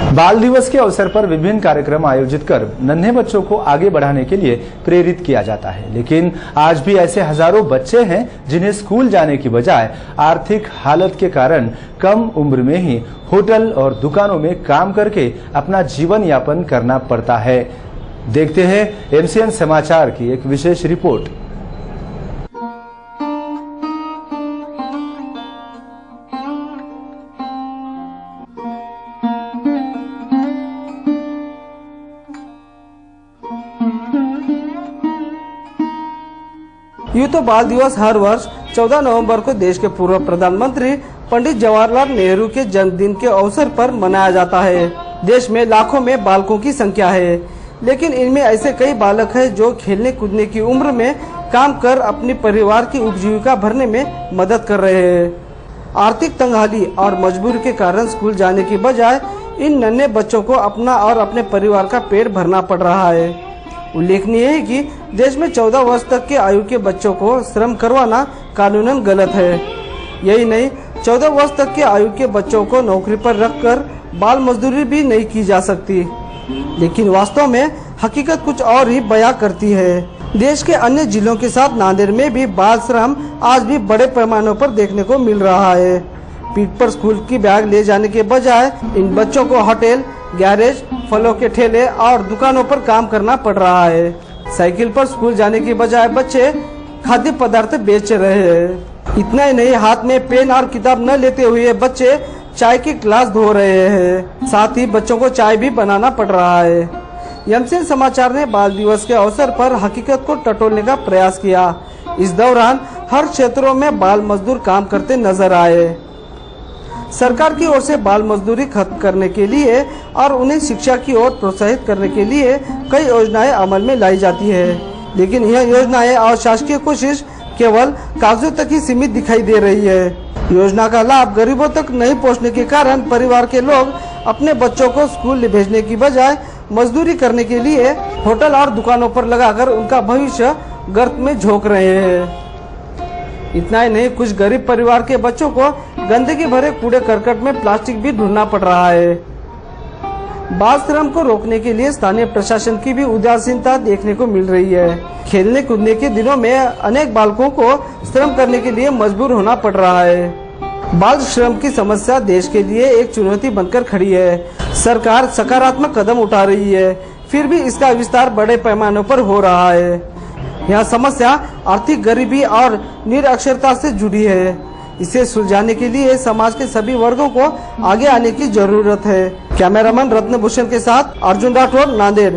बाल दिवस के अवसर पर विभिन्न कार्यक्रम आयोजित कर नन्हे बच्चों को आगे बढ़ाने के लिए प्रेरित किया जाता है, लेकिन आज भी ऐसे हजारों बच्चे हैं जिन्हें स्कूल जाने की बजाय आर्थिक हालत के कारण कम उम्र में ही होटल और दुकानों में काम करके अपना जीवन यापन करना पड़ता है। देखते हैं एमसीएन समाचार की एक विशेष रिपोर्ट। यूँ तो बाल दिवस हर वर्ष 14 नवंबर को देश के पूर्व प्रधानमंत्री पंडित जवाहरलाल नेहरू के जन्मदिन के अवसर पर मनाया जाता है। देश में लाखों में बालकों की संख्या है, लेकिन इनमें ऐसे कई बालक हैं जो खेलने कूदने की उम्र में काम कर अपने परिवार की उपजीविका भरने में मदद कर रहे हैं। आर्थिक तंगहाली और मजबूरी के कारण स्कूल जाने की बजाय इन नन्हे बच्चों को अपना और अपने परिवार का पेट भरना पड़ रहा है। उल्लेखनीय है कि देश में 14 वर्ष तक के आयु के बच्चों को श्रम करवाना कानूनन गलत है। यही नहीं, 14 वर्ष तक के आयु के बच्चों को नौकरी पर रखकर बाल मजदूरी भी नहीं की जा सकती, लेकिन वास्तव में हकीकत कुछ और ही बयां करती है। देश के अन्य जिलों के साथ नांदेड़ में भी बाल श्रम आज भी बड़े पैमानों पर देखने को मिल रहा है। पीठ पर स्कूल की बैग ले जाने के बजाय इन बच्चों को होटल, गैरेज, फलों के ठेले और दुकानों पर काम करना पड़ रहा है। साइकिल पर स्कूल जाने की बजाय बच्चे खाद्य पदार्थ बेच रहे हैं। इतना ही नहीं, हाथ में पेन और किताब न लेते हुए बच्चे चाय की ग्लास धो रहे हैं। साथ ही बच्चों को चाय भी बनाना पड़ रहा है। एमसीएन समाचार ने बाल दिवस के अवसर पर हकीकत को टटोलने का प्रयास किया। इस दौरान हर क्षेत्रों में बाल मजदूर काम करते नजर आए। सरकार की ओर से बाल मजदूरी खत्म करने के लिए और उन्हें शिक्षा की ओर प्रोत्साहित करने के लिए कई योजनाएं अमल में लाई जाती है, लेकिन यह योजनाएं और शासकीय कोशिश केवल कागजों तक ही सीमित दिखाई दे रही है। योजना का लाभ गरीबों तक नहीं पहुंचने के कारण परिवार के लोग अपने बच्चों को स्कूल भेजने की बजाय मजदूरी करने के लिए होटल और दुकानों पर लगाकर उनका भविष्य गर्त में झोंक रहे हैं। इतना ही नहीं, कुछ गरीब परिवार के बच्चों को गंदगी भरे कूड़े करकट में प्लास्टिक भी ढूंढना पड़ रहा है। बाल श्रम को रोकने के लिए स्थानीय प्रशासन की भी उदासीनता देखने को मिल रही है। खेलने कूदने के दिनों में अनेक बालकों को श्रम करने के लिए मजबूर होना पड़ रहा है। बाल श्रम की समस्या देश के लिए एक चुनौती बनकर खड़ी है। सरकार सकारात्मक कदम उठा रही है, फिर भी इसका विस्तार बड़े पैमाने पर हो रहा है। यह समस्या आर्थिक गरीबी और निरक्षरता से जुड़ी है। इसे सुलझाने के लिए समाज के सभी वर्गों को आगे आने की जरूरत है। कैमरामैन रत्नभूषण के साथ अर्जुन राठौर, नांदेड़।